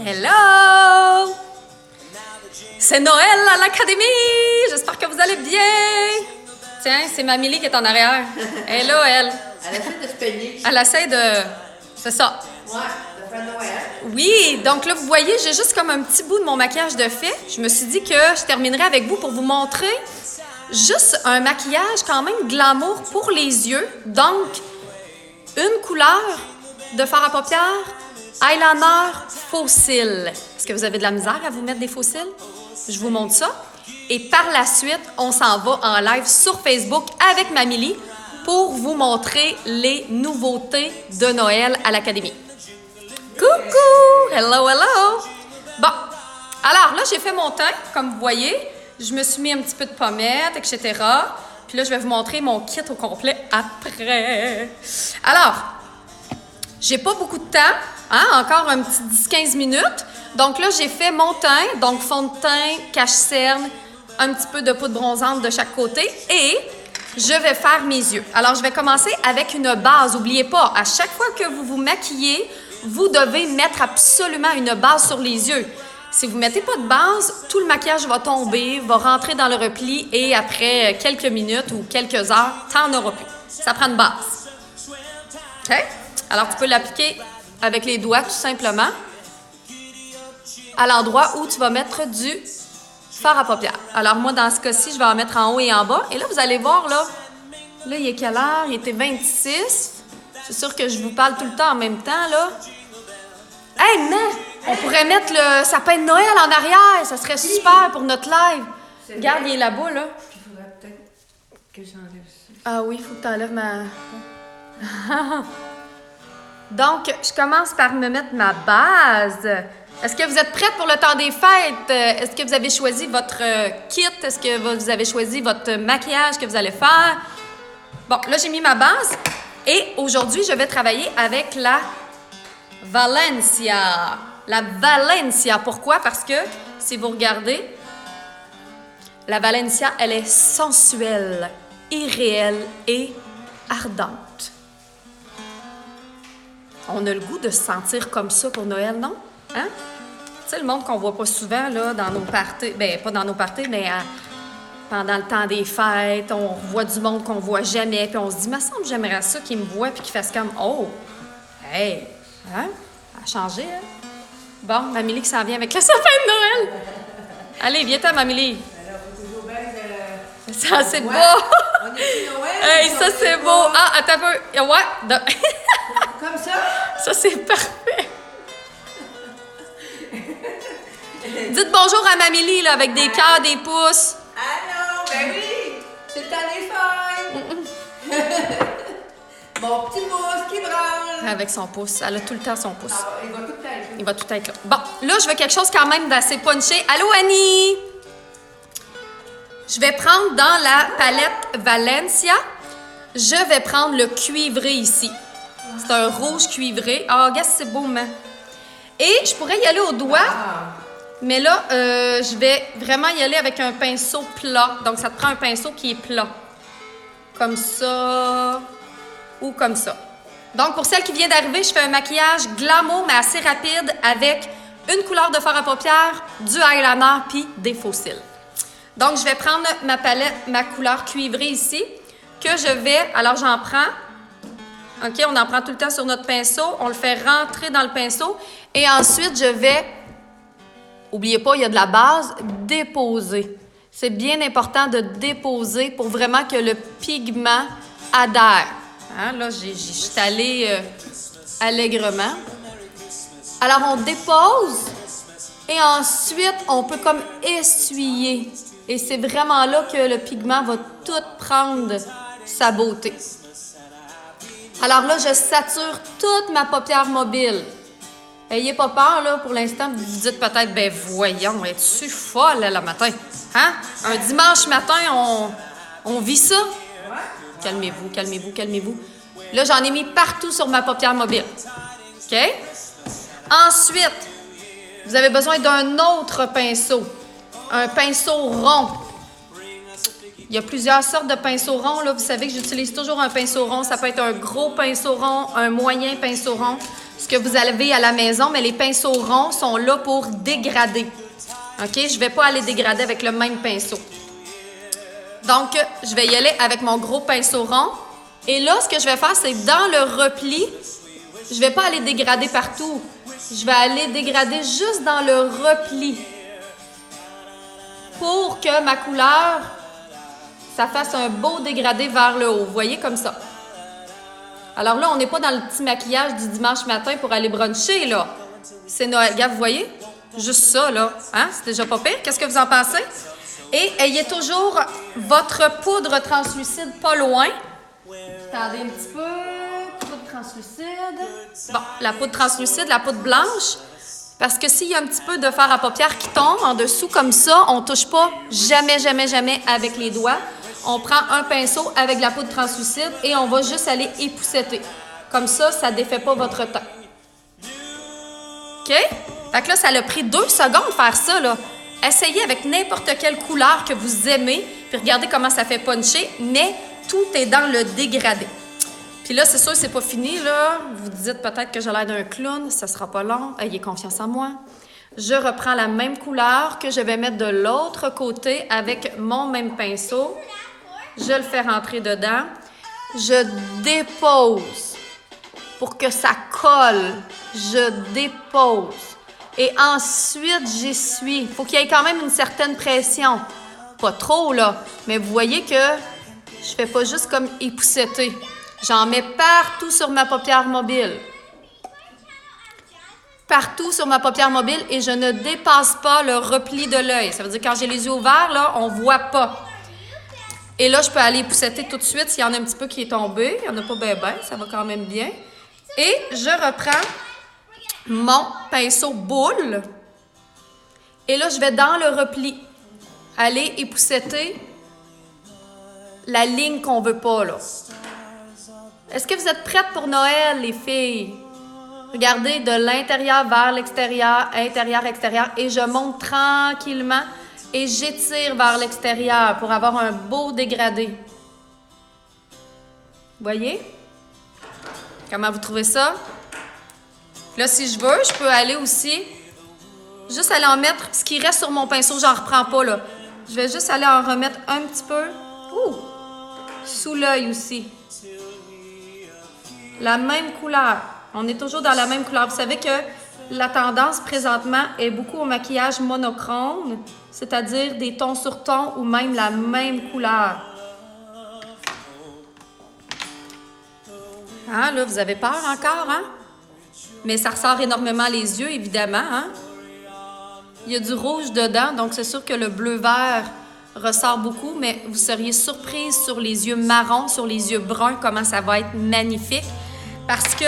Hello! C'est Noël à l'Académie! J'espère que vous allez bien! Tiens, c'est Mamie qui est en arrière. Elle est là, elle. Elle essaie de se peigner. Elle essaie de... C'est ça. Ouais, de faire Noël. Oui, donc là, vous voyez, j'ai juste comme un petit bout de mon maquillage de fait. Je me suis dit que je terminerai avec vous pour vous montrer juste un maquillage quand même glamour pour les yeux. Donc, une couleur de fard à paupières, eyeliner, faux cils. Est-ce que vous avez de la misère à vous mettre des faux cils? Je vous montre ça. Et par la suite, on s'en va en live sur Facebook avec Mamie pour vous montrer les nouveautés de Noël à l'Académie. Coucou! Hello, hello! Bon, alors là, j'ai fait mon teint, comme vous voyez. Je me suis mis un petit peu de pommette, etc. Puis là, je vais vous montrer mon kit au complet après. Alors, j'ai pas beaucoup de temps, hein? Encore un petit 10-15 minutes. Donc là, j'ai fait mon teint, donc fond de teint, cache-cerne, un petit peu de poudre bronzante de chaque côté et je vais faire mes yeux. Alors, je vais commencer avec une base. N'oubliez pas, à chaque fois que vous vous maquillez, vous devez mettre absolument une base sur les yeux. Si vous ne mettez pas de base, tout le maquillage va tomber, va rentrer dans le repli et après quelques minutes ou quelques heures, t'en auras plus. Ça prend une base. OK? Alors, tu peux l'appliquer avec les doigts tout simplement à l'endroit où tu vas mettre du fard à paupières. Alors, moi, dans ce cas-ci, je vais en mettre en haut et en bas. Et là, vous allez voir, là, il est quelle heure? Il était 26. C'est sûr que je vous parle tout le temps en même temps, là. Hey, mais on pourrait mettre le sapin de Noël en arrière. Ça serait super pour notre live. Regarde, il est là-bas, là. Il faudrait peut-être que j'enlève ça. Ah oui, il faut que tu enlèves ma... Donc, je commence par me mettre ma base. Est-ce que vous êtes prête pour le temps des fêtes? Est-ce que vous avez choisi votre kit? Est-ce que vous avez choisi votre maquillage que vous allez faire? Bon, là, j'ai mis ma base. Et aujourd'hui, je vais travailler avec la Valencia. La Valencia. Pourquoi? Parce que, si vous regardez, la Valencia, elle est sensuelle, irréelle et ardente. On a le goût de se sentir comme ça pour Noël, non? Hein? Tu sais, le monde qu'on voit pas souvent, là, dans nos parties, ben pas dans nos parties, mais pendant le temps des fêtes, on voit du monde qu'on voit jamais, puis on se dit, me semble j'aimerais ça qu'ils me voient, puis qu'ils fassent comme, oh, hey, hein? Ça a changé, hein? Bon, Mamie qui s'en vient avec le sapin de Noël. Allez, viens-toi, Mamie. Alors, faut toujours bien Ça, c'est beau! On est sur Noël. Hey, ça, c'est beau! Ah, attends un peu. Ouais, Comme ça? ça, c'est parfait. Dites bonjour à Mamie là, avec des cœurs, des pouces. Allô? Ben oui! C'est le temps des fêtes! Mon petit pouce qui branle! Avec son pouce. Elle a tout le temps son pouce. Ah, il va tout être là. Il va tout être là. Bon, là, je veux quelque chose quand même d'assez punché. Allô, Annie? Je vais prendre dans la palette Valencia, je vais prendre le cuivré ici. C'est un rouge cuivré. Ah, regarde, c'est beau, mais. Et je pourrais y aller au doigt. Mais là, je vais vraiment y aller avec un pinceau plat. Donc, ça te prend un pinceau qui est plat. Comme ça ou comme ça. Donc, pour celle qui vient d'arriver, je fais un maquillage glamour, mais assez rapide avec une couleur de fard à paupières, du eyeliner puis des faux cils. Donc, je vais prendre ma palette, ma couleur cuivrée ici, que je vais... Alors, j'en prends. OK, on en prend tout le temps sur notre pinceau. On le fait rentrer dans le pinceau. Et ensuite, je vais... N'oubliez pas, il y a de la base, déposer. C'est bien important de déposer pour vraiment que le pigment adhère. Hein, là, je suis allée allègrement. Alors, on dépose et ensuite, on peut comme essuyer. Et c'est vraiment là que le pigment va tout prendre sa beauté. Alors là, je sature toute ma paupière mobile. Ayez pas peur, là, pour l'instant, vous vous dites peut-être, ben voyons, es-tu folle, là, le matin? Hein? Un dimanche matin, on vit ça? Calmez-vous, calmez-vous, calmez-vous. Là, j'en ai mis partout sur ma paupière mobile. OK? Ensuite, vous avez besoin d'un autre pinceau. Un pinceau rond. Il y a plusieurs sortes de pinceaux ronds, là. Vous savez que j'utilise toujours un pinceau rond. Ça peut être un gros pinceau rond, un moyen pinceau rond. ce que vous avez à la maison, mais les pinceaux ronds sont là pour dégrader. OK? Je ne vais pas aller dégrader avec le même pinceau. Donc, je vais y aller avec mon gros pinceau rond. Et là, ce que je vais faire, c'est dans le repli, je ne vais pas aller dégrader partout. Je vais aller dégrader juste dans le repli pour que ma couleur, ça fasse un beau dégradé vers le haut. Vous voyez, comme ça. Alors là, on n'est pas dans le petit maquillage du dimanche matin pour aller bruncher, là. C'est Noël. Regarde, vous voyez? Juste ça, là. Hein? C'est déjà pas pire. Qu'est-ce que vous en pensez? Et ayez toujours votre poudre translucide pas loin. Attendez un petit peu. Poudre translucide. Bon, la poudre translucide, la poudre blanche. Parce que s'il y a un petit peu de fard à paupières qui tombe en dessous comme ça, on ne touche pas jamais, jamais, jamais avec les doigts. On prend un pinceau avec de la poudre translucide et on va juste aller épousseter. Comme ça, ça ne défait pas votre teint. OK? Fait que là, ça a pris 2 secondes de faire ça, là. Essayez avec n'importe quelle couleur que vous aimez, puis regardez comment ça fait puncher, mais tout est dans le dégradé. Puis là, c'est sûr, c'est pas fini, là. Vous dites peut-être que j'ai l'air d'un clown, ça sera pas long. Ayez confiance en moi. Je reprends la même couleur que je vais mettre de l'autre côté avec mon même pinceau. Je le fais rentrer dedans. Je dépose pour que ça colle. Je dépose. Et ensuite, j'essuie. Il faut qu'il y ait quand même une certaine pression. Pas trop, là. Mais vous voyez que je fais pas juste comme épousseter. J'en mets partout sur ma paupière mobile. Partout sur ma paupière mobile et je ne dépasse pas le repli de l'œil. Ça veut dire que quand j'ai les yeux ouverts, là, on ne voit pas. Et là, je peux aller épousseter tout de suite s'il y en a un petit peu qui est tombé. Il n'y en a pas bien, ça va quand même bien. Et je reprends mon pinceau boule. Et là, je vais dans le repli aller épousseter la ligne qu'on ne veut pas, là. Est-ce que vous êtes prêtes pour Noël, les filles? Regardez de l'intérieur vers l'extérieur, intérieur, extérieur, et je monte tranquillement et j'étire vers l'extérieur pour avoir un beau dégradé. Voyez? Comment vous trouvez ça? Là, si je veux, je peux aller aussi, juste aller en mettre, ce qui reste sur mon pinceau, j'en reprends pas, là. Je vais juste aller en remettre un petit peu, sous l'œil aussi. La même couleur. On est toujours dans la même couleur. Vous savez que la tendance présentement est beaucoup au maquillage monochrome, c'est-à-dire des tons sur tons ou même la même couleur. Hein, là, vous avez peur encore, hein? Mais ça ressort énormément les yeux, évidemment, hein? Il y a du rouge dedans, donc c'est sûr que le bleu-vert ressort beaucoup, mais vous seriez surprise sur les yeux marrons, sur les yeux bruns, comment ça va être magnifique. Parce que,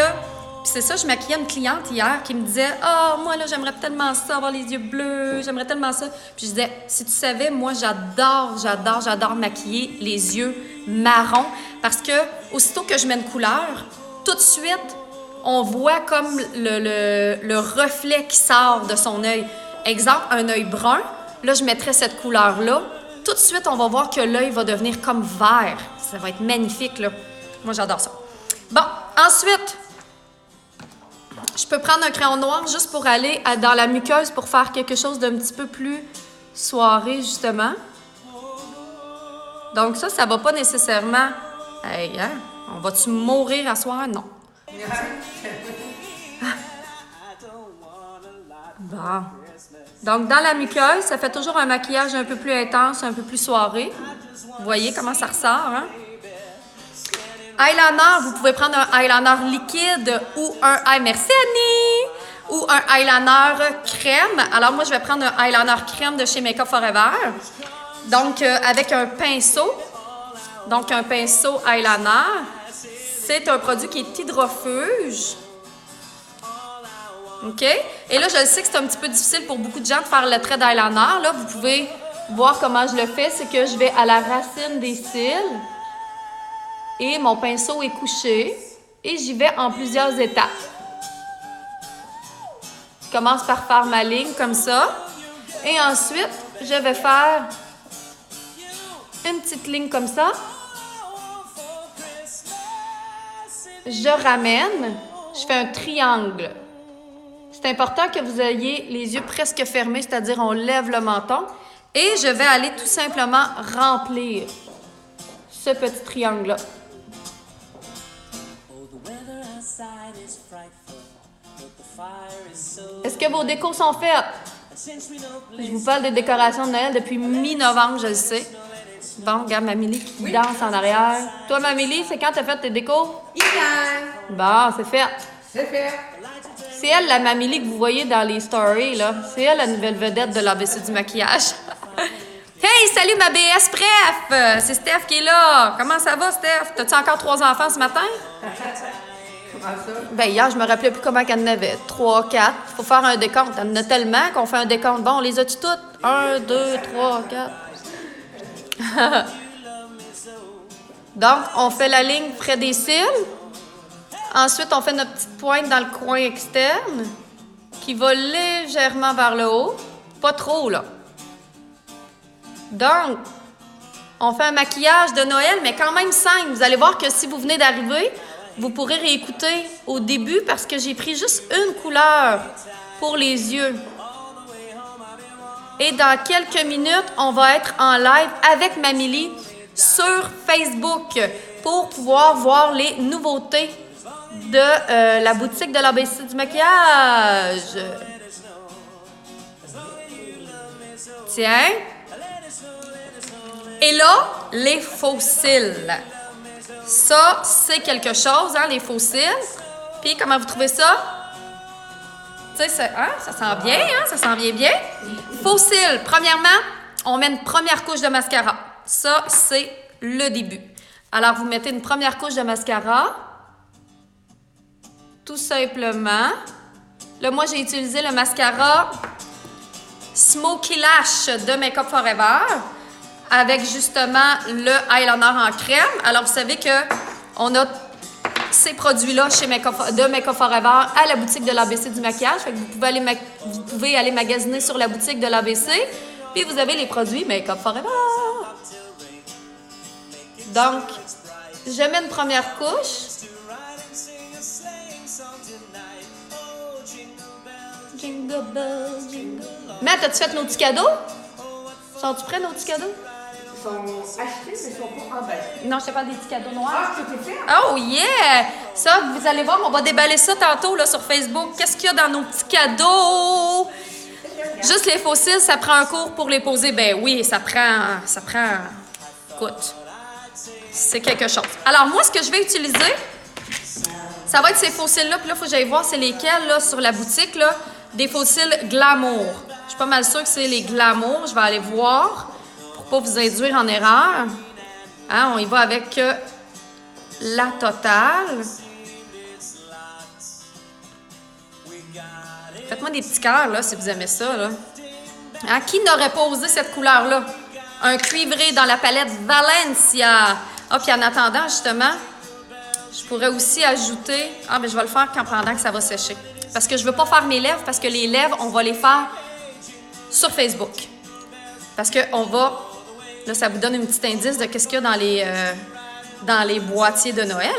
c'est ça, je maquillais une cliente hier qui me disait « Ah, moi, là, j'aimerais tellement ça, avoir les yeux bleus, j'aimerais tellement ça. » Puis je disais « Si tu savais, moi, j'adore maquiller les yeux marrons. » Parce que, aussitôt que je mets une couleur, tout de suite, on voit comme le reflet qui sort de son œil. Exemple, un œil brun, là, je mettrais cette couleur-là. Tout de suite, on va voir que l'œil va devenir comme vert. Ça va être magnifique, là. Moi, j'adore ça. Bon, ensuite, je peux prendre un crayon noir juste pour aller dans la muqueuse pour faire quelque chose d'un petit peu plus soirée, justement. Donc ça va pas nécessairement... Hey, hein? On va-tu mourir à soir? Non. Bon. Donc, dans la muqueuse, ça fait toujours un maquillage un peu plus intense, un peu plus soirée. Vous voyez comment ça ressort, hein? Eyeliner, vous pouvez prendre un eyeliner liquide ou un... Merci Annie! Ou un eyeliner crème. Alors, moi, je vais prendre un eyeliner crème de chez Make Up Forever. Donc, avec un pinceau. Donc, un pinceau eyeliner. C'est un produit qui est hydrofuge. OK? Et là, je sais que c'est un petit peu difficile pour beaucoup de gens de faire le trait d'eyeliner. Là, vous pouvez voir comment je le fais. C'est que je vais à la racine des cils. Et mon pinceau est couché. Et j'y vais en plusieurs étapes. Je commence par faire ma ligne comme ça. Et ensuite, je vais faire une petite ligne comme ça. Je ramène. je fais un triangle. C'est important que vous ayez les yeux presque fermés, c'est-à-dire on lève le menton. Et je vais aller tout simplement remplir ce petit triangle-là. Est-ce que vos décos sont faites? Je vous parle des décorations de Noël depuis mi-novembre, je le sais. Bon, regarde Mamélie qui danse en arrière. Toi, Mamélie, c'est quand t'as fait tes décos? Hier. Bon, c'est fait. C'est fait. C'est elle, la Mamélie que vous voyez dans les stories, là. C'est elle, la nouvelle vedette de l'ABC du maquillage. Hey, salut ma BS Pref! C'est Steph qui est là. Comment ça va, Steph? T'as-tu encore 3 enfants ce matin? Comment ça? Ben hier, je me rappelais plus comment qu'elle en avait. 3, 4. Faut faire un décompte. Elle en a tellement qu'on fait un décompte. Bon, on les a-tu toutes? 1, 2, 3, 4. Donc, on fait la ligne près des cils. Ensuite, on fait notre petite pointe dans le coin externe qui va légèrement vers le haut. Pas trop, là. Donc, on fait un maquillage de Noël, mais quand même simple. Vous allez voir que si vous venez d'arriver, vous pourrez réécouter au début parce que j'ai pris juste une couleur pour les yeux. Et dans quelques minutes, on va être en live avec Mamélie sur Facebook pour pouvoir voir les nouveautés de la boutique de l'ABC du maquillage. Tiens. Et là, les faux cils. Ça, c'est quelque chose, hein, les faux cils. Puis, comment vous trouvez ça? Tu sais, hein, ça sent bien, hein? Ça sent bien. Faux cils. Premièrement, on met une première couche de mascara. Ça, c'est le début. Alors, vous mettez une première couche de mascara. Tout simplement. Là, moi, j'ai utilisé le mascara Smoky Lash de Make Up Forever avec justement le eyeliner en crème. Alors, vous savez que on a ces produits-là chez de Make Up Forever à la boutique de l'ABC du maquillage. Fait que vous pouvez aller magasiner sur la boutique de l'ABC. Puis, vous avez les produits Make Up Forever. Donc, je mets une première couche. Jingle bell, jingle bell. Matt, as-tu fait nos petits cadeaux? Sont-tu prêts, nos petits cadeaux? Ils sont achetés, mais ils sont pas emballés. Non, je te parle des petits cadeaux noirs. Ah, tout est fait? Oh yeah! Ça, vous allez voir, on va déballer ça tantôt là, sur Facebook. Qu'est-ce qu'il y a dans nos petits cadeaux? Juste les fossiles, ça prend un cours pour les poser. Ben oui, ça prend... Écoute, c'est quelque chose. Alors, moi, ce que je vais utiliser, ça va être ces fossiles-là. Puis là, il faut que j'aille voir c'est lesquels, là, sur la boutique, là. Des fossiles Glamour. Je suis pas mal sûre que c'est les Glamour. Je vais aller voir pour pas vous induire en erreur. Hein, on y va avec la totale. Faites-moi des petits cœurs, là, si vous aimez ça, là. Hein, qui n'aurait pas osé cette couleur-là? Un cuivré dans la palette Valencia. Ah, puis en attendant, justement, je pourrais aussi ajouter... Ah, mais je vais le faire pendant que ça va sécher. Parce que je ne veux pas faire mes lèvres, parce que les lèvres, on va les faire sur Facebook. Parce qu'on va... Là, ça vous donne un petit indice de qu'est-ce qu'il y a dans les boîtiers de Noël,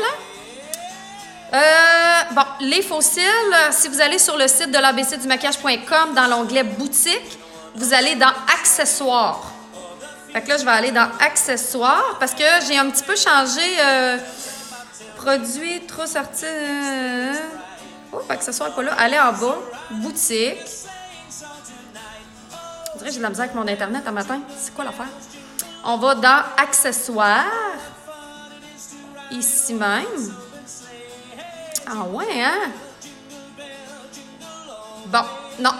hein? Bon, les fossiles, si vous allez sur le site de l'abcdumaquillage.com, dans l'onglet boutique, vous allez dans accessoires. Fait que là, je vais aller dans accessoires parce que j'ai un petit peu changé produit, trop sorti. Oh, accessoires pas là. Allez en bas, boutique. On dirait que j'ai de la misère avec mon Internet un matin. C'est quoi l'affaire? On va dans accessoires. Ici même. Ah ouais, hein? Bon, non.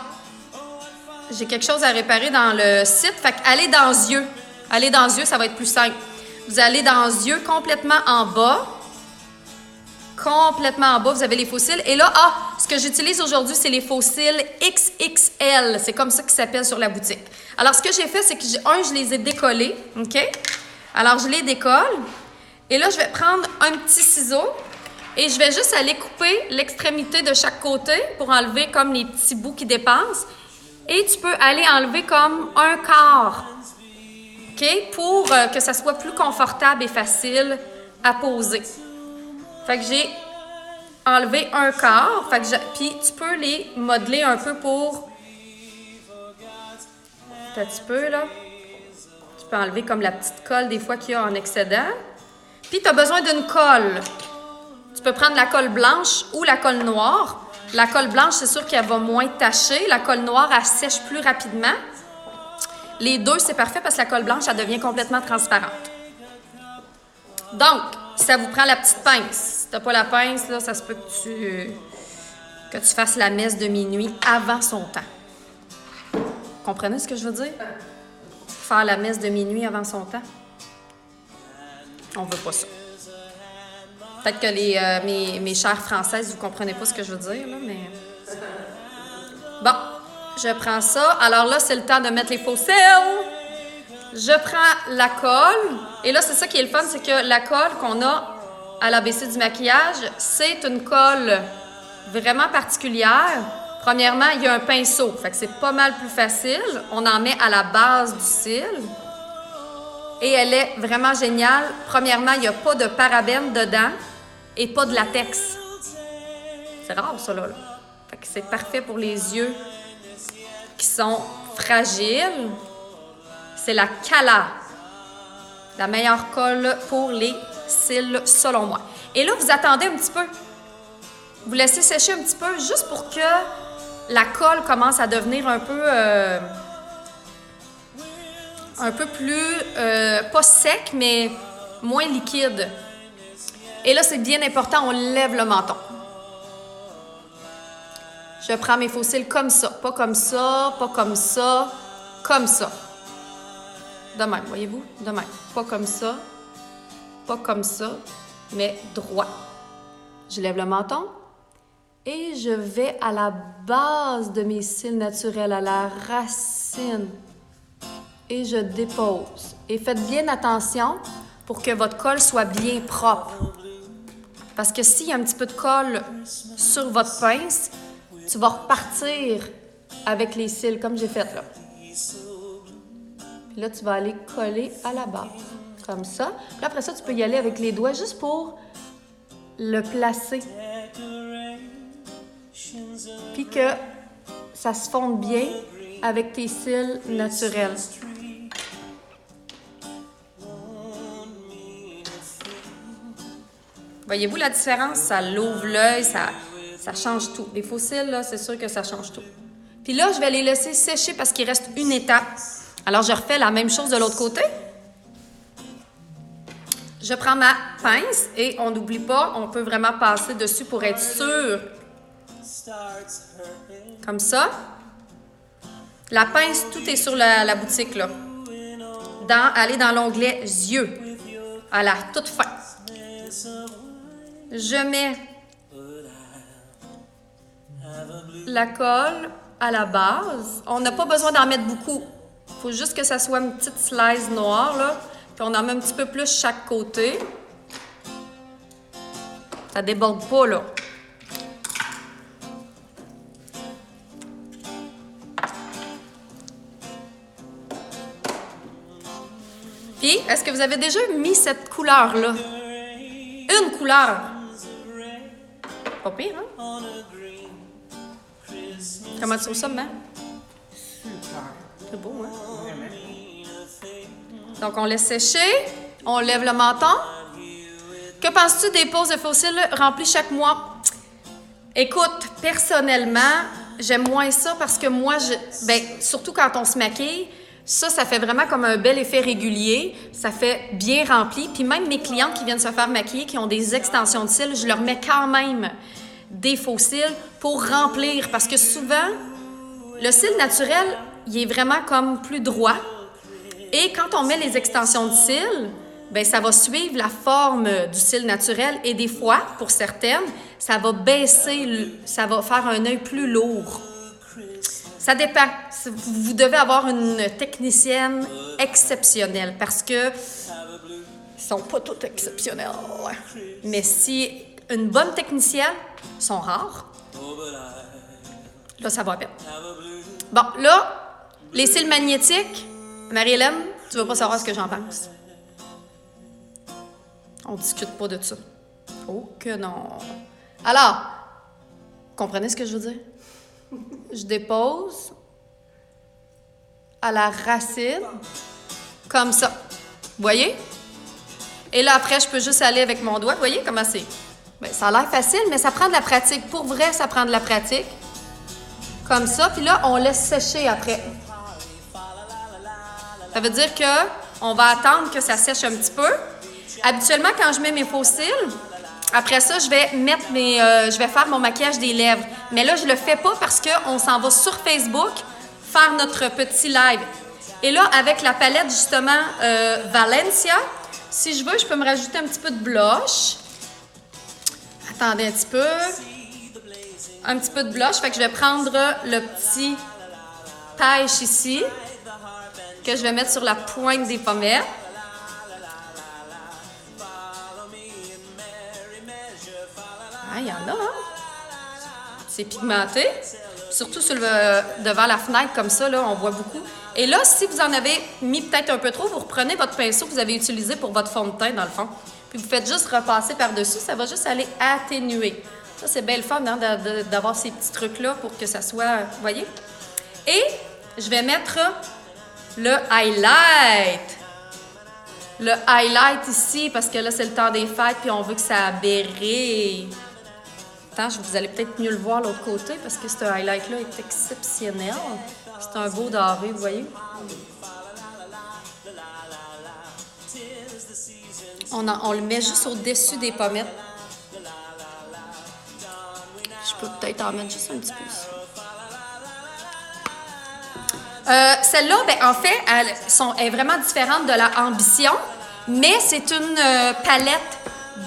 J'ai quelque chose à réparer dans le site. Fait que allez dans yeux. Allez dans yeux, ça va être plus simple. Vous allez dans yeux complètement en bas. Complètement en bas, vous avez les fossiles. Et là, ce que j'utilise aujourd'hui, c'est les fossiles XXL. C'est comme ça qu'ils s'appellent sur la boutique. Alors, ce que j'ai fait, c'est que, je les ai décollés. OK? Alors, je les décolle. Et là, je vais prendre un petit ciseau. Et je vais juste aller couper l'extrémité de chaque côté pour enlever comme les petits bouts qui dépassent. Et tu peux aller enlever comme un quart. OK? Pour que ça soit plus confortable et facile à poser. Fait que j'ai enlever un quart. Puis tu peux les modeler un peu pour... Un petit peu, là. Tu peux enlever comme la petite colle des fois qu'il y a en excédent. Puis tu as besoin d'une colle. Tu peux prendre la colle blanche ou la colle noire. La colle blanche, c'est sûr qu'elle va moins tacher. La colle noire, elle sèche plus rapidement. Les deux, c'est parfait parce que la colle blanche, elle devient complètement transparente. Donc, ça vous prend la petite pince. Si tu n'as pas la pince, là, ça se peut que tu fasses la messe de minuit avant son temps. Comprenez ce que je veux dire? Faire la messe de minuit avant son temps. On veut pas ça. Peut-être que mes chères françaises, vous comprenez pas ce que je veux dire, là, mais... Bon, je prends ça. Alors là, c'est le temps de mettre les faux cils. Je prends la colle. Et là, c'est ça qui est le fun, c'est que la colle qu'on a à l'ABC du maquillage, c'est une colle vraiment particulière. Premièrement, il y a un pinceau, fait que c'est pas mal plus facile. On en met à la base du cil. Et elle est vraiment géniale. Premièrement, il n'y a pas de parabènes dedans et pas de latex. C'est rare, ça, là. Fait que c'est parfait pour les yeux qui sont fragiles. C'est la Cala. La meilleure colle pour les cils, selon moi. Et là, vous attendez un petit peu. Vous laissez sécher un petit peu, juste pour que la colle commence à devenir un peu plus, pas sec, mais moins liquide. Et là, c'est bien important, on lève le menton. Je prends mes faux cils comme ça, pas comme ça, pas comme ça, comme ça. De même, voyez-vous? De même. Pas comme ça, mais droit. Je lève le menton et je vais à la base de mes cils naturels, à la racine. Et je dépose. Et faites bien attention pour que votre colle soit bien propre. Parce que s'il y a un petit peu de colle sur votre pince, tu vas repartir avec les cils comme j'ai fait là. Puis là, tu vas aller coller à la base, comme ça. Puis après ça, tu peux y aller avec les doigts juste pour le placer. Puis que ça se fonde bien avec tes cils naturels. Voyez-vous la différence? Ça l'ouvre l'œil, ça change tout. Les faux cils, là, c'est sûr que ça change tout. Puis là, je vais les laisser sécher parce qu'il reste une étape. Alors, je refais la même chose de l'autre côté. Je prends ma pince et on n'oublie pas, on peut vraiment passer dessus pour être sûr. Comme ça. La pince, tout est sur la boutique, là. Allez dans l'onglet yeux, à la toute fin. Je mets la colle à la base. On n'a pas besoin d'en mettre beaucoup. Il faut juste que ça soit une petite slice noire, là. Puis on en met un petit peu plus chaque côté. Ça déborde pas, là. Puis, est-ce que vous avez déjà mis cette couleur-là? Une couleur. Pas pire, hein? Comment tu trouves ça, maman? Super. C'est beau, hein? Vraiment. Donc, on laisse sécher. On lève le menton. Que penses-tu des poses de faux cils remplies chaque mois? Écoute, personnellement, j'aime moins ça parce que moi, surtout quand on se maquille, ça fait vraiment comme un bel effet régulier. Ça fait bien rempli. Puis même mes clientes qui viennent se faire maquiller, qui ont des extensions de cils, je leur mets quand même des faux cils pour remplir. Parce que souvent, le cil naturel, il est vraiment comme plus droit. Et quand on met les extensions de cils, bien, ça va suivre la forme du cil naturel. Et des fois, pour certaines, ça va baisser, ça va faire un œil plus lourd. Ça dépend. Vous devez avoir une technicienne exceptionnelle parce que ils sont pas toutes exceptionnelles. Mais si une bonne technicienne, sont rares, là, ça va bien. Bon, là, les cils magnétiques, Marie-Hélène, tu vas pas savoir ce que j'en pense. On discute pas de ça. Oh que non. Alors, comprenez ce que je veux dire? Je dépose à la racine, comme ça. Vous voyez? Et là, après, je peux juste aller avec mon doigt. Vous voyez comment c'est? Bien, ça a l'air facile, mais ça prend de la pratique. Pour vrai, ça prend de la pratique. Comme ça. Puis là, on laisse sécher après. Ça veut dire qu'on va attendre que ça sèche un petit peu. Habituellement, quand je mets mes faux cils, après ça, je vais mettre je vais faire mon maquillage des lèvres. Mais là, je le fais pas parce qu'on s'en va sur Facebook faire notre petit live. Et là, avec la palette, justement, Valencia, si je veux, je peux me rajouter un petit peu de blush. Attendez un petit peu. Un petit peu de blush. Fait que je vais prendre le petit pêche ici, que je vais mettre sur la pointe des pommettes. Ah, il y en a, hein? C'est pigmenté. Surtout devant la fenêtre, comme ça, là, on voit beaucoup. Et là, si vous en avez mis peut-être un peu trop, vous reprenez votre pinceau que vous avez utilisé pour votre fond de teint, dans le fond. Puis vous faites juste repasser par-dessus, ça va juste aller atténuer. Ça, c'est bien le fun, hein, d'avoir ces petits trucs-là pour que ça soit... Vous voyez? Et je vais mettre le highlight. Le highlight ici, parce que là, c'est le temps des fêtes, puis on veut que ça brille. Attends, vous allez peut-être mieux le voir de l'autre côté, parce que ce highlight-là est exceptionnel. C'est un beau doré, vous voyez? On le met juste au-dessus des pommettes. Je peux peut-être en mettre juste un petit peu ici. Celle-là, ben, en fait, elle est vraiment différente de la Ambition, mais c'est une palette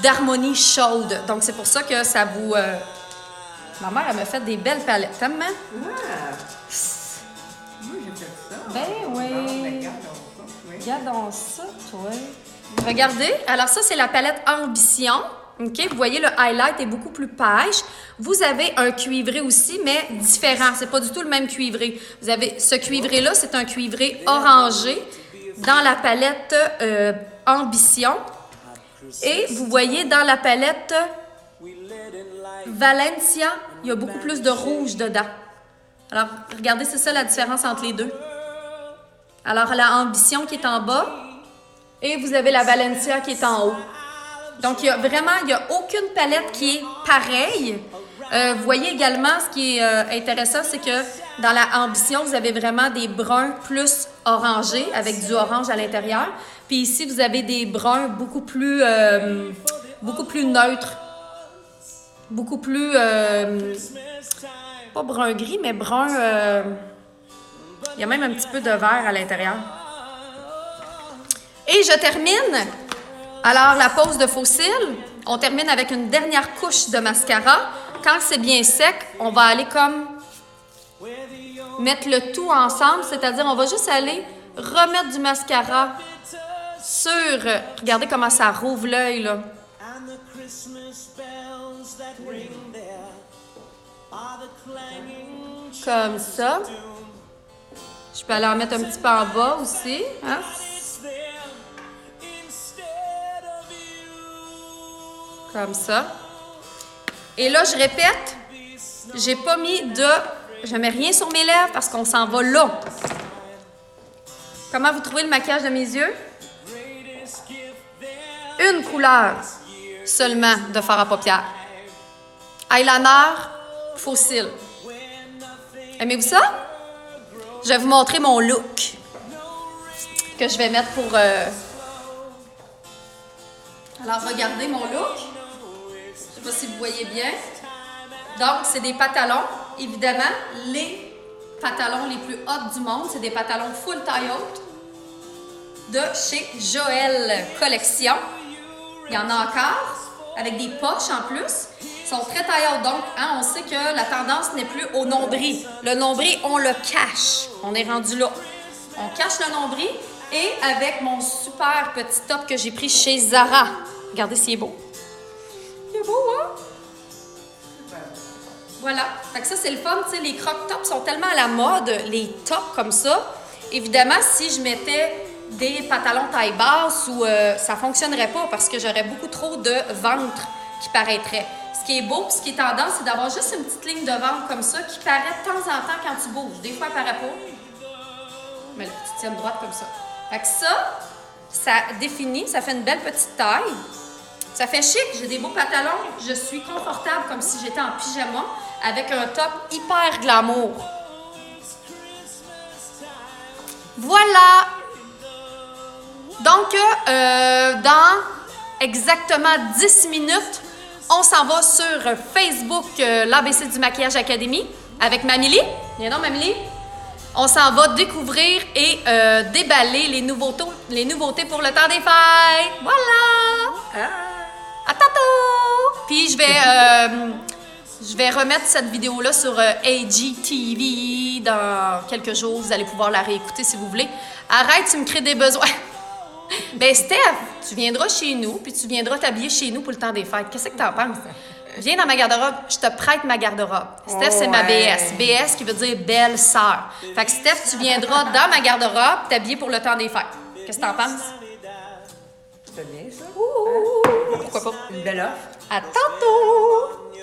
d'harmonie chaude. Donc, c'est pour ça que ça vous... Ma mère, elle m'a fait des belles palettes, hein, maman? Ouais. Moi, j'ai fait ça. Ben oui. Oui. Regardons ça, toi. Regardez. Alors, ça, c'est la palette Ambition. OK? Vous voyez, le highlight est beaucoup plus pêche. Vous avez un cuivré aussi, mais différent. C'est pas du tout le même cuivré. Vous avez ce cuivré-là, c'est un cuivré orangé dans la palette Ambition. Et vous voyez, dans la palette Valencia, il y a beaucoup plus de rouge dedans. Alors, regardez, c'est ça la différence entre les deux. Alors, la Ambition qui est en bas et vous avez la Valencia qui est en haut. Donc, il n'y a aucune palette qui est pareille. Vous voyez également, ce qui est intéressant, c'est que dans la Ambition, vous avez vraiment des bruns plus orangés avec du orange à l'intérieur. Puis ici, vous avez des bruns beaucoup plus neutres. Beaucoup plus... pas brun gris, mais brun... il y a même un petit peu de vert à l'intérieur. Et je termine. Alors, la pose de faux cils, on termine avec une dernière couche de mascara. Quand c'est bien sec, on va aller comme mettre le tout ensemble, c'est-à-dire on va juste aller remettre du mascara sur... Regardez comment ça rouvre l'œil, là. Comme ça. Je peux aller en mettre un petit peu en bas aussi. Hein? Comme ça. Et là, je répète, je mets rien sur mes lèvres parce qu'on s'en va là. Comment vous trouvez le maquillage de mes yeux? Une couleur seulement de fard à paupières. Eyeliner, faux cils. Aimez-vous ça? Je vais vous montrer mon look que je vais mettre pour... Alors, regardez mon look. Je ne sais pas si vous voyez bien. Donc, c'est des pantalons. Évidemment, les pantalons les plus hauts du monde, c'est des pantalons full taille haute de chez Joël Collection. Il y en a encore, avec des poches en plus. Ils sont très taille haute. Donc, hein, on sait que la tendance n'est plus au nombril. Le nombril, on le cache. On est rendu là. On cache le nombril. Et avec mon super petit top que j'ai pris chez Zara. Regardez s'il est beau. Il est beau, hein? Voilà. Fait que ça, c'est le fun. Tu sais, les crop tops sont tellement à la mode, les tops comme ça. Évidemment, si je mettais des pantalons taille basse, ça ne fonctionnerait pas parce que j'aurais beaucoup trop de ventre qui paraîtrait. Ce qui est beau, puis ce qui est tendance, c'est d'avoir juste une petite ligne de ventre comme ça qui paraît de temps en temps quand tu bouges. Des fois, elle paraît pas. Mais là, tu tiens droite comme ça. Fait que ça définit, ça fait une belle petite taille. Ça fait chic, j'ai des beaux pantalons. Je suis confortable comme si j'étais en pyjama avec un top hyper glamour. Voilà! Donc, dans exactement 10 minutes, on s'en va sur Facebook, l'ABC du maquillage Académie, avec Mamily. Viens donc, Mamily. On s'en va découvrir et déballer les nouveautés pour le temps des fêtes. Voilà! À tantôt! Puis je vais remettre cette vidéo-là sur AGTV dans quelques jours. Vous allez pouvoir la réécouter si vous voulez. Arrête, tu me crées des besoins. Ben Steph, tu viendras chez nous, puis tu viendras t'habiller chez nous pour le temps des fêtes. Qu'est-ce que t'en penses? Viens dans ma garde-robe, je te prête ma garde-robe. Steph, c'est ma BS. BS qui veut dire belle sœur. Fait que Steph, tu viendras dans ma garde-robe t'habiller pour le temps des fêtes. Qu'est-ce que t'en penses? C'est bien ça? Pourquoi pas? Une belle offre. À tantôt!